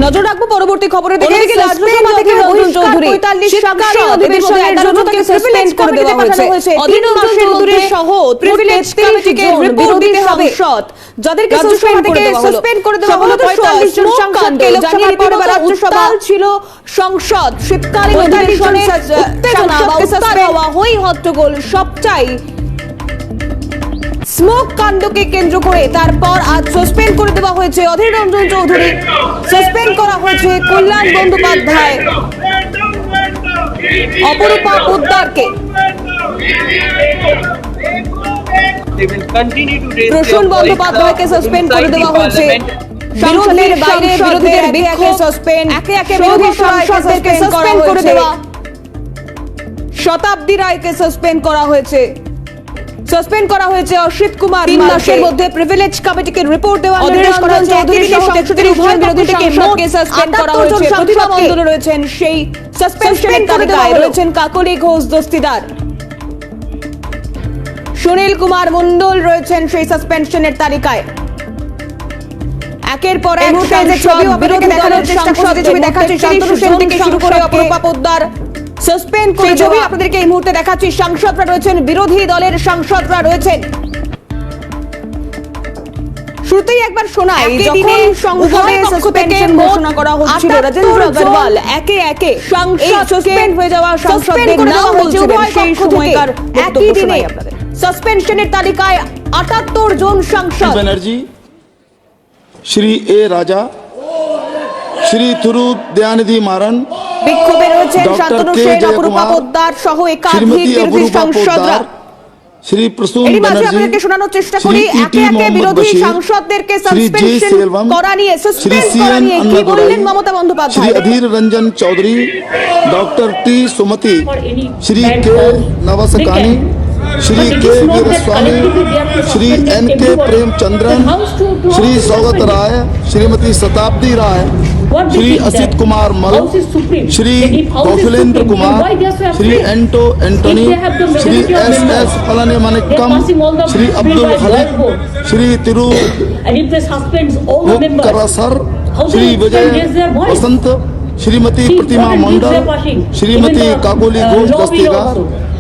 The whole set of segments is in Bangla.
নজর রাখবো পরবর্তী খবরের দিকে। রাজ্যসভা থেকে রঞ্জন চৌধুরী 45 সাংসদ অধিবেশনের 11 জনকে সাসপেন্ড করে দেওয়া হয়েছে। অধীর রঞ্জন চৌধুরী সহ প্রিভিলেজ কমিটিকে রিপোর্ট দিতে হবে। যাদেরকে সাসপেন্ড করে দেওয়া হলো 45 জন সাংসদকে জানিয়ে দিতে হবে। রাজ্যসভা ছিল সংসদ শীতকালীন অধিবেশনে সাংসদকে সাসপেন্ড হওয়া হই হট্টগোল সবটাই স্মোক কাণ্ডকে কেন্দ্র করে তারপর আজ সাসপেন্ড করে দেওয়া হয়েছে অধীর রঞ্জন চৌধুরী, সাসপেন্ড করা হয়েছে কল্যাণ বন্দ্যোপাধ্যায়, অপরূপা পোদ্দারকে, প্রসূন বন্দ্যোপাধ্যায়কে সাসপেন্ড করে দেওয়া হয়েছে। বিরোধীদের বাইরে বিরোধীদের বিক্ষোভ সাসপেন্ড, একে একে বিরোধী সাংসদদেরকে সাসপেন্ড করে দেওয়া, শতাব্দী রায়কে সাসপেন্ড করা হয়েছে। সাসপেন্ড করা হয়েছে অসিত কুমার। 3 মাসের মধ্যে প্রিভিলেজ কমিটিকে রিপোর্ট দেওয়ার নির্দেশ করা হয়েছে। চৌধুরী সহ 33 জন বিরোধী সাংসদকে সাসপেন্ড করা হয়েছে। প্রতিভা মণ্ডল রয়েছেন সেই সাসপেনশনের তালিকায়, রয়েছেন কাকলি ঘোষ দস্তিদার, সুনীল কুমার মণ্ডল রয়েছেন সেই সাসপেনশনের তালিকায়। একের পর এক ছবি বিরোধী দেখানোর চেষ্টা করছে, ছবি দেখাচ্ছে শান্তনু সেন থেকে শুরু করে অপরূপা পোদ্দার সাসপেন্ড করে ছবি আপনাদেরকে এই মুহূর্তে দেখাচ্ছি। সাংসদরা রয়েছেন, বিরোধী দলের সাংসদরা রয়েছেন। শুরুতেই একবার শোনাই, যখন সংসদে সাসপেনশন ঘোষণা করা হচ্ছিল, রাজেন্দ্র আগরওয়াল একে একে সাংসদ সাসপেন্ড হয়ে যাওয়া সাংসদদের নাম বলছিলেন। সেই সময়কার একই দিনে সাসপেনশনের তালিকায় 78 জন সাংসদ। बनर्जी, श्री ए राजा, श्री थुरु दयानिधि मारन, বিক্ষোভে রয়েছেন শান্তনু সেন, অপরূপা পোদ্দার সহ একাধিক বিরোধী সাংসদরা। श्री प्रसून এই মাঝে बनर्जी, আপনাদেরকে শোনানোর চেষ্টা করি একে একে বিরোধী সাংসদদেরকে সাসপেনশন করা নিয়ে, সাসপেন্ড করা নিয়ে কি বললেন মমতা বন্দ্যোপাধ্যায়। श्री अधीर रंजन चौधरी, डॉक्टर टी सुमति, श्री के नवसकानी, श्री के वीरस्वामी, श्री एन के प्रेमचंद्रन, श्री सौगत राय, श्रीमती शताब्दी राय, Shri Asit Kumar Mal, Shri Kaushalendra Kumar, Shri Anto Antony, Shri S S Palanimanickam, Shri Abdul Khaleeq, Shri Tiru करासर, Shri Vijay Vasant, Shrimati Pratima Mandal, Shrimati Kakoli Ghosh Dastidar,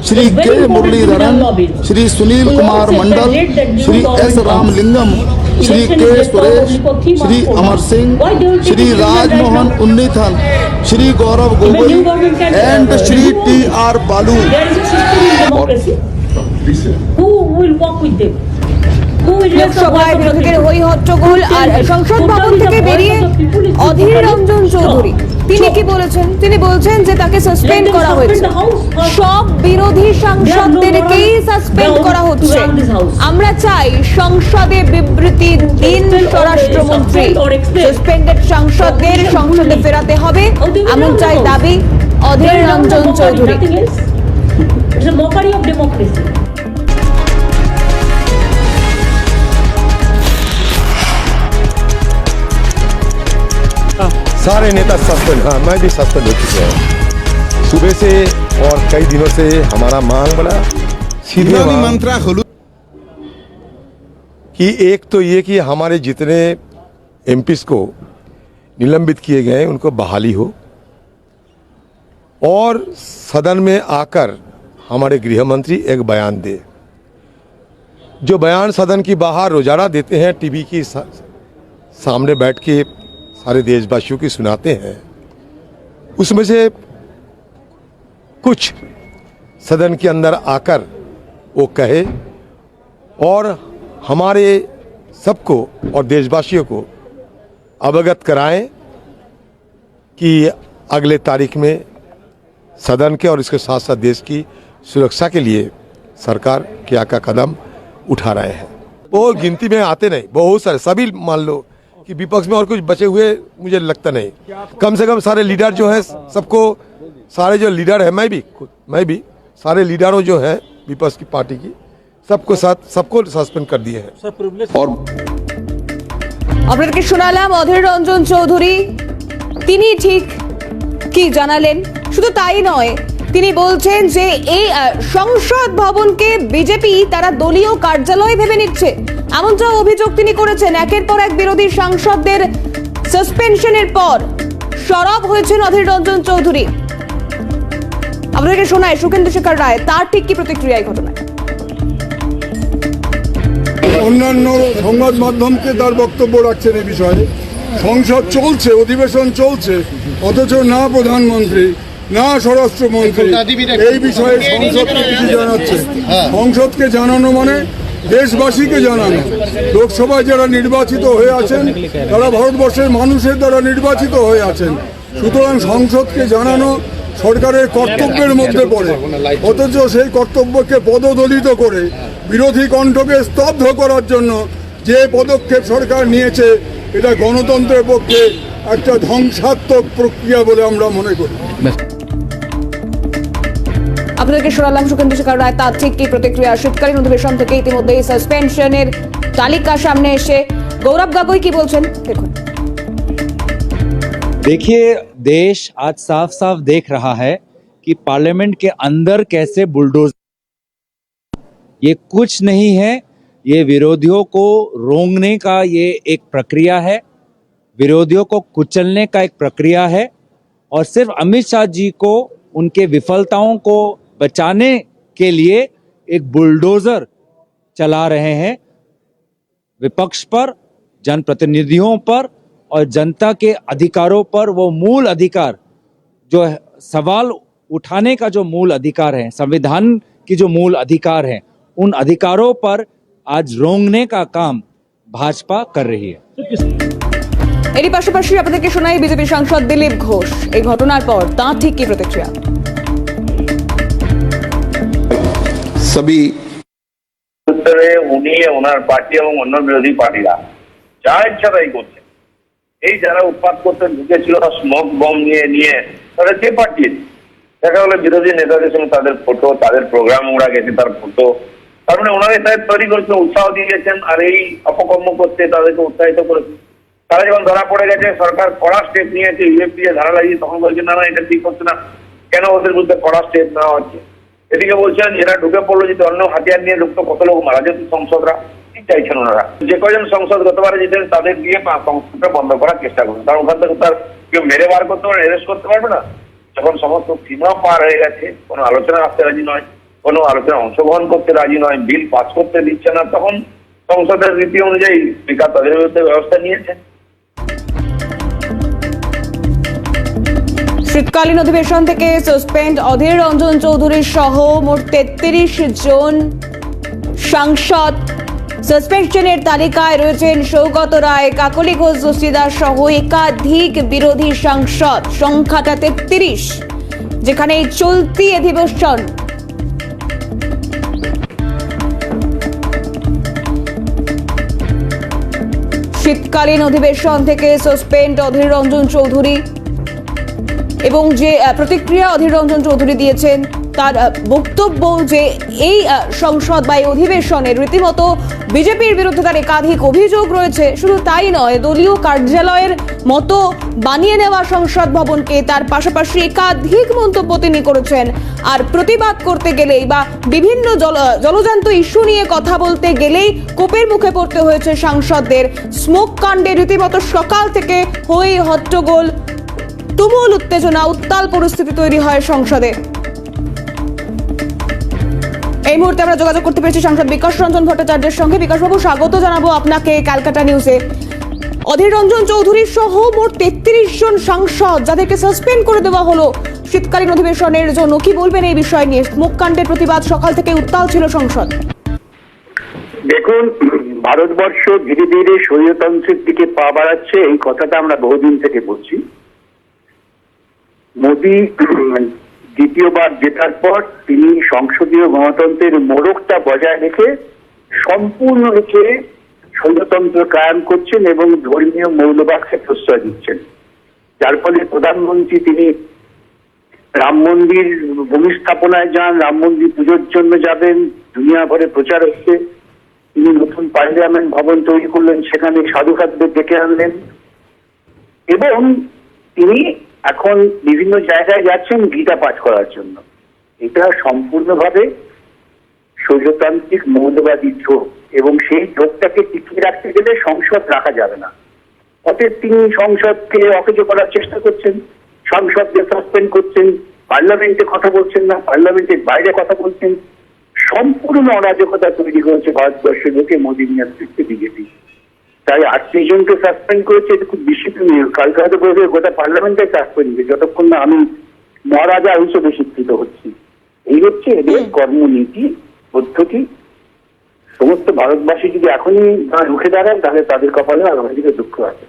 Shri K Muraleedharan, Shri Sunil Kumar Mandal, Shri S Ramalingam, Shri K Suresh, Shri Amar Singh, Shri Rajmohan Unnithan, Shri Gaurav Gogoi and Shri T R Baalu. লোকসভায় বিরোধীদের হই হট্টগোল আর সংসদ ভবন থেকে বেরিয়ে অধীর রঞ্জন চৌধুরী তিনি কি বলেছেন? তিনি বলছেন যে তাকে সাসপেন্ড করা হয়েছে, সব বিরোধী সাংসদদেরকেই সাসপেন্ড করা হচ্ছে। আমরা চাই সংসদে বিবৃতি দিন স্বরাষ্ট্রমন্ত্রী, সাসপেন্ডেড সাংসদদের সংসদে ফেরাতে হবে এমন চাই দাবি অধীর রঞ্জন চৌধুরী। सारे नेता सस्पेंड, हाँ मैं भी सस्पेंड हो चुके हैं। सुबह से और कई दिनों से हमारा मांग बड़ा सीधे मंत्रा कि एक तो ये कि हमारे जितने एमपीज को निलंबित किए गए हैं उनको बहाली हो, और सदन में आकर हमारे गृह मंत्री एक बयान दे। जो बयान सदन की बाहर रोजाना देते हैं, टीवी की सामने बैठ के सारे देशवासियों की सुनाते हैं, उसमें से कुछ सदन के अंदर आकर वो कहे और हमारे सबको और देशवासियों को अवगत कराएं कि अगले तारीख में सदन के और इसके साथ साथ देश की सुरक्षा के लिए सरकार क्या क्या कदम उठा रहे हैं। वो गिनती में आते नहीं, बहुत सारे, सभी मान लो कि विपक्ष में और कुछ बचे हुए मुझे लगता नहीं। कम से कम सारे लीडर जो हैं, सबको, सारे जो लीडर हैं, मैं भी सारे लीडरों जो हैं विपक्ष की पार्टी की, सबको सस्पेंड कर दिए हैं। और আপনাদেরকে শোনালাম অধীর রঞ্জন চৌধুরী, তিনি ঠিক কি জানালেন। শুধু তাই নয়, তিনি বলছেন যে এই সংসদ ভবনকে বিজেপি তারা দলীয় কার্যালয় ভেবে নিচ্ছে, এমনটাও অভিযোগ তিনি করেছেন। একের পর এক বিরোধী সাংসদদের সাসপেনশনের পর সরব হয়েছেন অধীর রঞ্জন চৌধুরী। আপনাদেরকে শোনায় সুখেন্দু শেখর রায়, তার ঠিক কি প্রতিক্রিয়া এই ঘটনায়। অন্যান্য সংবাদ মাধ্যমকে তার বক্তব্য রাখছেন এই বিষয়ে। সংসদ চলছে, অধিবেশন চলছে, অথচ না প্রধানমন্ত্রী না স্বরাষ্ট্রমন্ত্রী এই বিষয়ে সংসদকে কিছু জানাচ্ছে। সংসদকে জানানো মানে দেশবাসীকে জানানো। লোকসভায় যারা নির্বাচিত হয়ে আছেন তারা ভারতবর্ষের মানুষের দ্বারা নির্বাচিত হয়ে আছেন, সুতরাং সংসদকে জানানো সরকারের কর্তব্যের মধ্যে পড়ে। অথচ সেই কর্তব্যকে পদদলিত করে বিরোধী কণ্ঠকে স্তব্ধ করার জন্য যে পদক্ষেপ সরকার নিয়েছে, এটা গণতন্ত্রের পক্ষে একটা ধ্বংসাত্মক প্রক্রিয়া বলে আমরা মনে করি। আপনাদেরকে শোনালাম সুখেন্দু শেখর রায়, তার ঠিক কি প্রতিক্রিয়া। শীতকালীন অধিবেশন থেকে ইতিমধ্যে সাসপেনশনের তালিকা সামনে এসে গৌরব গাগৈ কি বলছেন দেখুন। देखिए, देश आज साफ साफ देख रहा है कि पार्लियामेंट के अंदर कैसे बुलडोज, ये कुछ नहीं है, ये विरोधियों को रोंगने का ये एक प्रक्रिया है, विरोधियों को कुचलने का एक प्रक्रिया है। और सिर्फ अमित शाह जी को उनके विफलताओं को बचाने के लिए एक बुलडोजर चला रहे हैं विपक्ष पर, जनप्रतिनिधियों पर और जनता के अधिकारों पर। वो मूल अधिकार जो सवाल उठाने का जो मूल अधिकार है, संविधान की जो मूल अधिकार है, उन अधिकारों पर आज रोंगने का काम भाजपा कर रही है। এরই পাশাপাশি আপনাদেরকে শোনাই বিজেপি সাংসদ দিলীপ ঘোষ এই ঘটনার পর তার ঠিক কি প্রতিক্রিয়া। सभी উত্তরে উনি ওনার পার্টি এবং অন্য বিরোধী পার্টিরা যা ইচ্ছা তাই করছে। এই যারা উৎপাত করতে ঢুকেছিল স্মোক বম নিয়ে তাদের কে পাঠিয়েছে? দেখা গেলো বিরোধী নেতাদের সঙ্গে তাদের ফটো, তাদের প্রোগ্রাম ওরা গেছে তার ফটো। তার মানে ওনারা তাদের তৈরি করেছেন, উৎসাহ দিয়েছেন, আর এই অপকর্ম করতে তাদেরকে উৎসাহিত করেছে। তারা যখন ধরা পড়ে গেছে, সরকার কড়া স্টেপ নিয়েছে, ইউএফপি ধারা লাগিয়ে, তখন বলছে না না এটা ঠিক হচ্ছে না, কেন ওদের বিরুদ্ধে কড়া স্টেপ নেওয়া হচ্ছে। এদিকে বলছেন এরা ঢুকে পড়লো, যদি অন্য হাতিয়ার নিয়ে ঢুকতো কত লোক মারা যেত সংসদরা। ঠিক চাইছেন ওনারা, যে কজন সংসদ গতবারে জিতেন তাদের দিয়ে সংসদটা বন্ধ করার চেষ্টা করুন, কারণ ওখান থেকে তার কেউ মেরে বার করতে পারবে, অ্যারেস্ট করতে পারবে না। যখন সমস্ত সীমা পার হয়ে গেছে, কোনো আলোচনা আসতে রাজি নয়, কোনো আলোচনা অংশগ্রহণ করতে রাজি নয়, বিল পাস করতে দিচ্ছে না, তখন সংসদের রীতি অনুযায়ী স্পিকার তাদের বিরুদ্ধে ব্যবস্থা নিয়েছে। শীতকালীন অধিবেশন থেকে সাসপেন্ড অধীর রঞ্জন চৌধুরী সহ মোট 33 জন সাংসদ। সাসপেনশনের তালিকায় রয়েছেন সৌগত রায়, কাকলি ঘোষ দস্তিদার সহ একাধিক বিরোধী সাংসদ। সংখ্যাটা 33, যেখানে চলতি অধিবেশন শীতকালীন অধিবেশন থেকে সাসপেন্ড অধীর রঞ্জন চৌধুরী এবং যে প্রতিক্রিয়া অধীর রঞ্জন চৌধুরী দিয়েছেন তার বক্তব্য যে এই সংসদ বা এই অধিবেশনে রীতিমতো বিজেপির বিরুদ্ধে তার একাধিক অভিযোগ রয়েছে। শুধু তাই নয়, দলীয় কার্যালয়ের মতো বানিয়ে নেওয়া সংসদ ভবনকে তার পাশাপাশি একাধিক মন্তব্য তিনি করেছেন। আর প্রতিবাদ করতে গেলেই বা বিভিন্ন জলজান্ত ইস্যু নিয়ে কথা বলতে গেলেই কোপের মুখে পড়তে হয়েছে সাংসদদের। স্মোক কাণ্ডে রীতিমতো সকাল থেকে হই হট্টগোল, তুমুল উত্তেজনা, উত্তাল পরিস্থিতি তৈরি হয় সংসদে। এই মুহূর্তে আমরা যোগাযোগ করতে পেরেছি সাংসদ বিকাশ রঞ্জন ভট্টাচার্যের সঙ্গে। বিকাশবাবু, স্বাগত জানাবো আপনাকে ক্যালকাটা নিউজে। অধীর রঞ্জন চৌধুরী সহ মোট 33 জন সাংসদ যাদেরকে সাসপেন্ড করে দেওয়া হলো শীতকালীন অধিবেশনের জন্য, কি বলবেন এই বিষয় নিয়ে? স্মোক কাণ্ডের প্রতিবাদ সকাল থেকে উত্তাল ছিল সংসদ। দেখুন, ভারতবর্ষ ধীরে ধীরে স্বৈরতন্ত্রের দিকে পা বাড়াচ্ছে, এই কথাটা আমরা বহুদিন থেকে বলছি। মোদী দ্বিতীয়বার জেতার পর তিনি সংসদীয় গণতন্ত্রের মোড়কটা বজায় রেখে সম্পূর্ণরূপে স্বৈরতন্ত্র কায়েম করছেন এবং ধর্মীয় মৌলবাদকে প্রশ্রয় দিচ্ছেন, যার ফলে প্রধানমন্ত্রী তিনি রাম মন্দির ভূমিস্থাপনায় যান, রাম মন্দির পুজোর জন্য যাবেন, দুনিয়া ভরে প্রচার হচ্ছে। তিনি নতুন পার্লামেন্ট ভবন তৈরি করলেন, সেখানে সাধুকারদের ডেকে আনলেন এবং তিনি এখন বিভিন্ন জায়গায় যাচ্ছেন গীতা পাঠ করার জন্য। এটা সম্পূর্ণভাবে স্বৈরতান্ত্রিক মৌলবাদী ঝোঁক এবং সেই ঝোঁকটাকে টিকিয়ে রাখতে গেলে সংসদ রাখা যাবে না। অতএব তিনি সংসদকে অকেজো করার চেষ্টা করছেন, সংসদকে সাসপেন্ড করছেন, পার্লামেন্টে কথা বলছেন না, পার্লামেন্টের বাইরে কথা বলছেন। সম্পূর্ণ অরাজকতা তৈরি করেছে ভারতবর্ষের লোকে মোদীর নেতৃত্বে বিজেপি। তাই 38 জনকে সাসপেন্ড করেছে, এটা খুব বিস্ময়নীয়। কালকে হয়তো বলবে গোটা পার্লামেন্টে সাসপেন্ড হবে যতক্ষণ না আমি মহারাজা হিসেবে স্বীকৃত হচ্ছি। এই হচ্ছে এদের কর্মনীতি পদ্ধতি। সমস্ত ভারতবাসী যদি এখনই রুখে দাঁড়ান তাহলে তাদের কপালে আগামী দিকে দুঃখ আছে।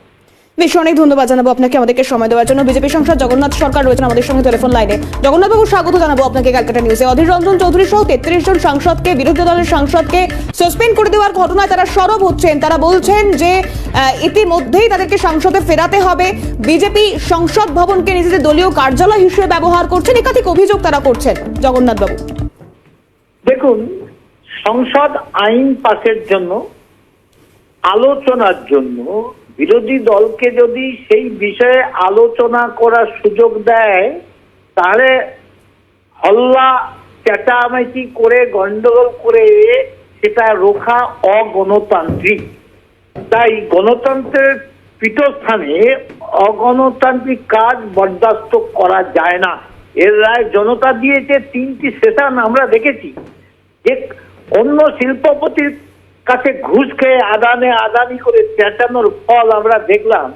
বেশ, অনেক ধন্যবাদ জানাবো আপনাকে আমাদেরকে সময় দেওয়ার জন্য। বিজেপি সাংসদ জগন্নাথ সরকার রয়েছেন আমাদের সঙ্গে টেলিফোন লাইনে। জগন্নাথবাবু, স্বাগত জানাবো আপনাকে ক্যালকাটা নিউজে। অধীর রঞ্জন চৌধুরী সহ 33 জন সাংসদকে, বিরোধী দলের সাংসদকে সাসপেন্ড করে দেওয়ার ঘটনায় তারা সরব হচ্ছেন। তারা বলছেন যে ইতিমধ্যেই তাদেরকে সংসদে ফেরাতে হবে। বিজেপি সংসদ ভবনকে নিজেদের দলীয় কার্যালয় হিসেবে ব্যবহার করছেন, একাধিক অভিযোগ তারা করছেন। জগন্নাথবাবু, দেখুন, সংসদ আইন পাশের জন্য, আলোচনার জন্য বিরোধী দলকে যদি সেই বিষয়ে আলোচনা করার সুযোগ দেয়, তাহলে হল্লা চেঁচামেচি করে গন্ডগোল করে সেটা রোখা অগণতান্ত্রিক। তাই গণতন্ত্রের পীঠস্থানে অগণতান্ত্রিক কাজ বরদাস্ত করা যায় না। এর রায় জনতা দিয়েছে। 3টি সেশন আমরা দেখেছি যে অন্য শিল্পপতির কাছে ঘুষ খেয়ে আদানি করে চেঁচানোর ফল আমরা দেখলাম।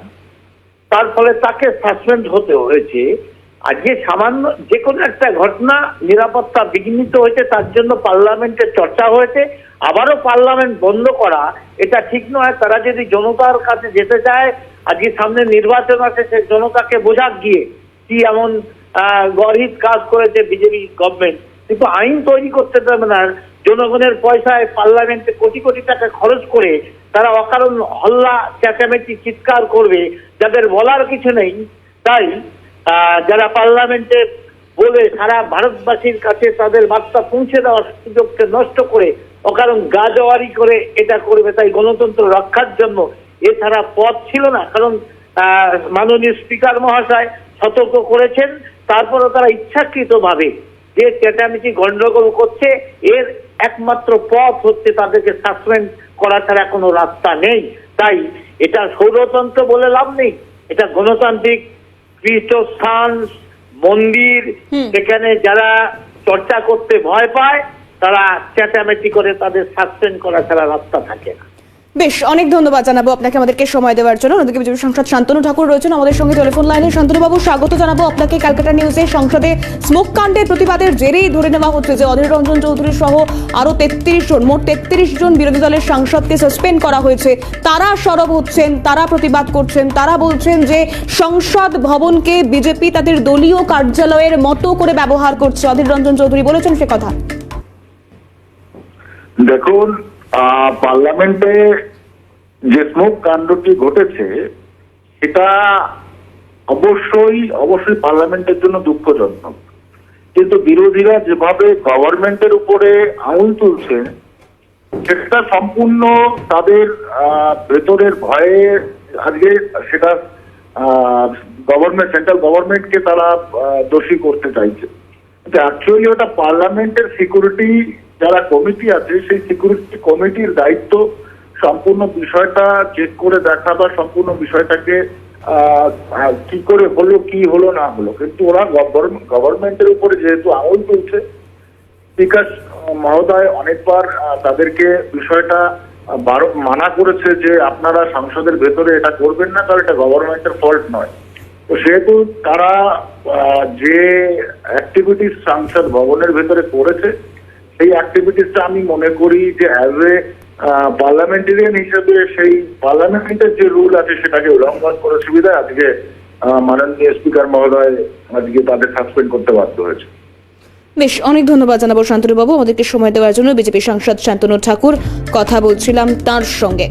তার ফলে তাকে সাসপেন্ড হতে হয়েছে। আর যে সামান্য যে কোনো একটা ঘটনা নিরাপত্তা বিঘ্নিত হয়েছে, তার জন্য পার্লামেন্টে চর্চা হয়েছে। আবারও পার্লামেন্ট বন্ধ করা এটা ঠিক নয়। তারা যদি জনতার কাছে যেতে চায়, আজকে সামনে নির্বাচন আছে, সে জনতাকে বোঝাক গিয়ে কি এমন গর্হিত কাজ করেছে বিজেপি গভর্নমেন্ট। কিন্তু আইন তৈরি করতে পারবে না। জনগণের পয়সায় পার্লামেন্টে কোটি কোটি টাকা খরচ করে তারা অকারণ হল্লা চেঁচামেচি চিৎকার করবে, যাদের বলার কিছু নেই। তাই যারা পার্লামেন্টে বলে সারা ভারতবাসীর কাছে তাদের বার্তা পৌঁছে দেওয়ার সুযোগকে নষ্ট করে অকারণ গাজোয়ারি করে এটা করবে। তাই গণতন্ত্র রক্ষার জন্য এছাড়া পথ ছিল না। কারণ মাননীয় স্পিকার মহাশয় সতর্ক করেছেন, তারপরও তারা ইচ্ছাকৃতভাবে যে চেঁচামেচি গন্ডগোল করছে, এর একমাত্র পথ হচ্ছে তাদেরকে সাসপেন্ড করা ছাড়া কোনো রাস্তা নেই। তাই এটা সৌরতন্ত্র বলে লাভ নেই, এটা গণতান্ত্রিক পীঠস্থান, মন্দির। সেখানে যারা চর্চা করতে ভয় পায় তারা চেঁচামেচি করে তাদের সাসপেন্ড করা ছাড়া রাস্তা থাকে না। বেশ, অনেক ধন্যবাদ জানাবো আপনাকে আমাদেরকে সময় দেওয়ার জন্য। অন্যদিকে বিজেপি সাংসদ শান্তনু ঠাকুর রয়েছেন আমাদের সঙ্গে টেলিফোন লাইনে। শান্তনুবাবু, স্বাগত জানাবো আপনাকে ক্যালকাটা নিউজে। সংসদে স্মোক কাণ্ডের প্রতিবাদের জেরেই ধরে নেওয়া হচ্ছে যে অধীর রঞ্জন চৌধুরী সহ আরো 33 জন, মোট 33 জন বিরোধী দলের সাংসদকে সাসপেন্ড করা হয়েছে। তারা সরব হচ্ছেন, তারা প্রতিবাদ করছেন। তারা বলছেন যে সংসদ ভবনকে বিজেপি তাদের দলীয় কার্যালয়ের মতো করে ব্যবহার করছে। অধীর রঞ্জন চৌধুরী বলেছেন সে কথা। দেখুন, পার্লামেন্টে যে স্মোক কাণ্ডটি ঘটেছে সেটা অবশ্যই পার্লামেন্টের জন্য দুঃখজনক। কিন্তু বিরোধীরা যেভাবে গভর্নমেন্টের উপরে আঙুল তুলছে সেটা সম্পূর্ণ তাদের ভেতরের ভয়ে। আজকে সেটা সেন্ট্রাল গভর্নমেন্টকে তারা দোষী করতে চাইছে। কিন্তু অ্যাকচুয়ালি ওটা পার্লামেন্টের সিকিউরিটি যারা কমিটি আছে, সেই সিকিউরিটি কমিটির দায়িত্ব সম্পূর্ণ বিষয়টা চেক করে দেখা বা সম্পূর্ণ বিষয়টাকে কি করে হলো কি হলো না হলো। কিন্তু ওরা গভর্নমেন্টের উপরে যেহেতু আঙুল তুলছে, স্পিকার মহোদয় অনেকবার তাদেরকে বিষয়টা মানা করেছে যে আপনারা সংসদের ভেতরে এটা করবেন না, কারণ এটা গভর্নমেন্টের ফল্ট নয়। তো সেহেতু তারা যে অ্যাক্টিভিটিস সংসদ ভবনের ভেতরে করেছে, সেই অ্যাক্টিভিটিসটা আমি মনে করি যে অ্যাজ এ পার্লামেন্টেরিয়ান হিসেবে সেই পার্লামেন্টের যে রুল আছে সেটাকে উল্লঙ্ঘন করে সুবিধায় আজকে মাননীয় স্পিকার মহোদয় আজকে তাদের সাসপেন্ড করতে বাধ্য হয়েছে। বেশ, অনেক ধন্যবাদ জানাবো শান্তনুবাবু আমাদেরকে সময় দেওয়ার জন্য। বিজেপি সাংসদ শান্তনু ঠাকুর, কথা বলছিলাম তার সঙ্গে।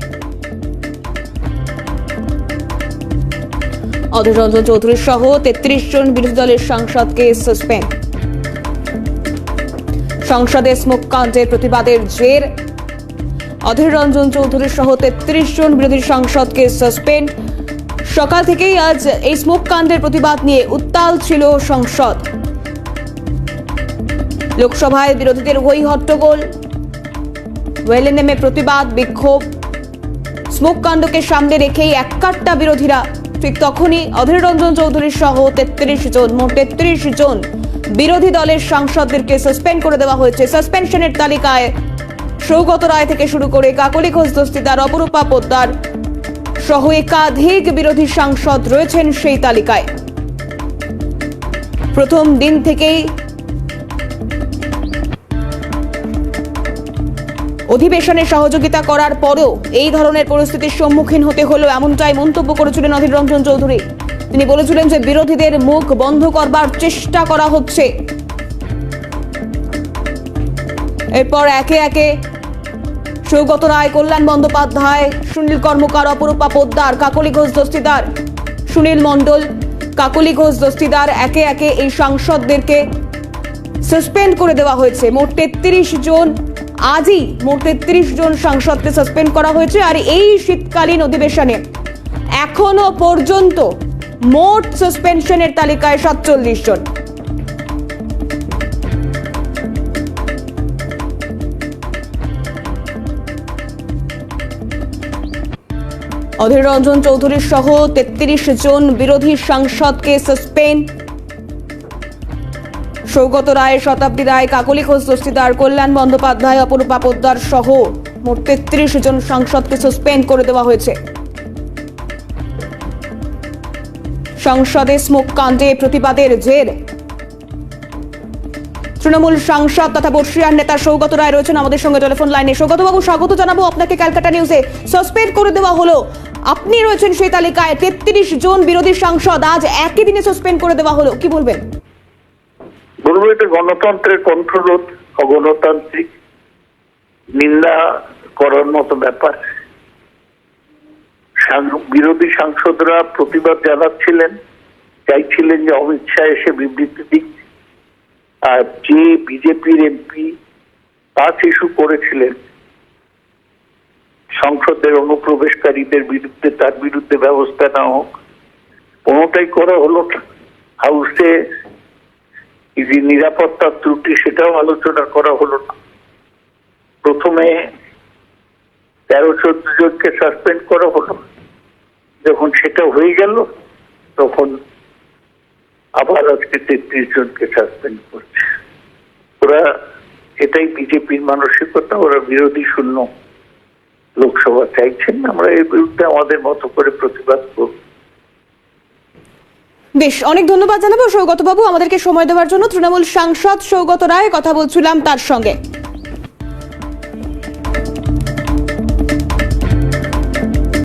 অধীর রঞ্জন চৌধুরী সহ 33 জন বিরোধী দলের সাংসদকে সাসপেন্ড। সংসদে স্মোক কাণ্ডের প্রতিবাদের জের অধীর রঞ্জন চৌধুরী সহ 33 জন বিরোধী সাংসদকে সাসপেন্ড। সকাল থেকেই আজ এই স্মোক কাণ্ডের প্রতিবাদ নিয়ে উত্তাল ছিল সংসদ। লোকসভায় বিরোধীদের হই হট্টগোল, ওয়েলে নেমে প্রতিবাদ বিক্ষোভ। স্মোক কাণ্ডকে সামনে রেখেই এককাট্টা বিরোধীরা। ঠিক তখনই অধীর রঞ্জন চৌধুরী সহ 33 জন, মোট 33 জন বিরোধী দলের সাংসদদেরকে সাসপেন্ড করে দেওয়া হয়েছে। সাসপেনশনের তালিকায় সৌগত রায় থেকে শুরু করে কাকলি ঘোষ দস্তিদার, অপরূপা পোদ্দার সহ একাধিক বিরোধী সাংসদ রয়েছেন সেই তালিকায়। প্রথম দিন থেকেই অধিবেশনে সহযোগিতা করার পরও এই ধরনের পরিস্থিতির সম্মুখীন হতে হলো, এমনটাই মন্তব্য করেছিলেন অধীর রঞ্জন চৌধুরী। তিনি বলেছিলেন যে বিরোধীদের মুখ বন্ধ করবার চেষ্টা করা হচ্ছে। এরপর একে একে সৌগত রায়, কল্যাণ বন্দ্যোপাধ্যায়, সুনীল কর্মকার, অপরূপা পোদ্দার, কাকলি ঘোষ দস্তিদার, সুনীল মণ্ডল, কাকলি ঘোষ দস্তিদার, একে একে এই সাংসদদেরকে সাসপেন্ড করে দেওয়া হয়েছে। মোট 33 জন, আজই মোট 33 জন সাংসদকে সাসপেন্ড করা হয়েছে। আর এই শীতকালীন অধিবেশনে এখনো পর্যন্ত মোট সাসপেনশনের তালিকায় 47 জন। অধীর রঞ্জন চৌধুরী সহ 33 জন বিরোধী সাংসদকে সাসপেন্ড। সৌগত রায়, শতাব্দী রায়, কাকলি ঘোষ দস্তিদার, কল্যাণ বন্দ্যোপাধ্যায়, অপরূপা পোদ্দার সহ মোট 33 জন সাংসদকে সাসপেন্ড করে দেওয়া হয়েছে। সংসদে স্মোক কাণ্ডে প্রতিবাদের জের তৃণমূল সাংসদ তথা বর্ষিয়ার নেতা সৌগত রায় রয়েছেন আমাদের সঙ্গে টেলিফোন লাইনে। সৌগত বাবু, স্বাগত জানাবো আপনাকে ক্যালকাটা নিউজে। সাসপেন্ড করে দেওয়া হলো, আপনি রয়েছেন সেই তালিকায়। 33 জন বিরোধী সাংসদ আজ একই দিনে সাসপেন্ড করে দেওয়া হলো, কি বলবেন? বলবো এটা গণতন্ত্রের কণ্ঠরোধ, অগণতান্ত্রিক, নিন্দা করার মতো ব্যাপার। বিরোধী সাংসদরা প্রতিবাদ জানাচ্ছিলেন, চাইছিলেন যে অমিত শাহ এসে বিবৃতি দিক। আর যে বিজেপির এমপি পাস ইস্যু করেছিলেন সংসদের অনুপ্রবেশকারীদের বিরুদ্ধে, তার বিরুদ্ধে ব্যবস্থা নেওয়া হোক, কোনোটাই করা হলো না। হাউসে যে নিরাপত্তার ত্রুটি, সেটাও আলোচনা করা হলো না। প্রথমে 13-14 জনকে সাসপেন্ড করা হলো, যখন সেটা হয়ে গেল তখন আবার আজকে 33 জনকে সাসপেন্ড করছে। ওরা, এটাই বিজেপির মানসিকতা, ওরা বিরোধী শূন্য লোকসভা চাইছেন। আমরা এর বিরুদ্ধে আমাদের মতো করে প্রতিবাদ করব। বেশ, অনেক ধন্যবাদ জানাবো সৌগত বাবু আমাদেরকে সময় দেওয়ার জন্য। তৃণমূল সাংসদ সৌগত রায়, কথা বলছিলাম তার সঙ্গে।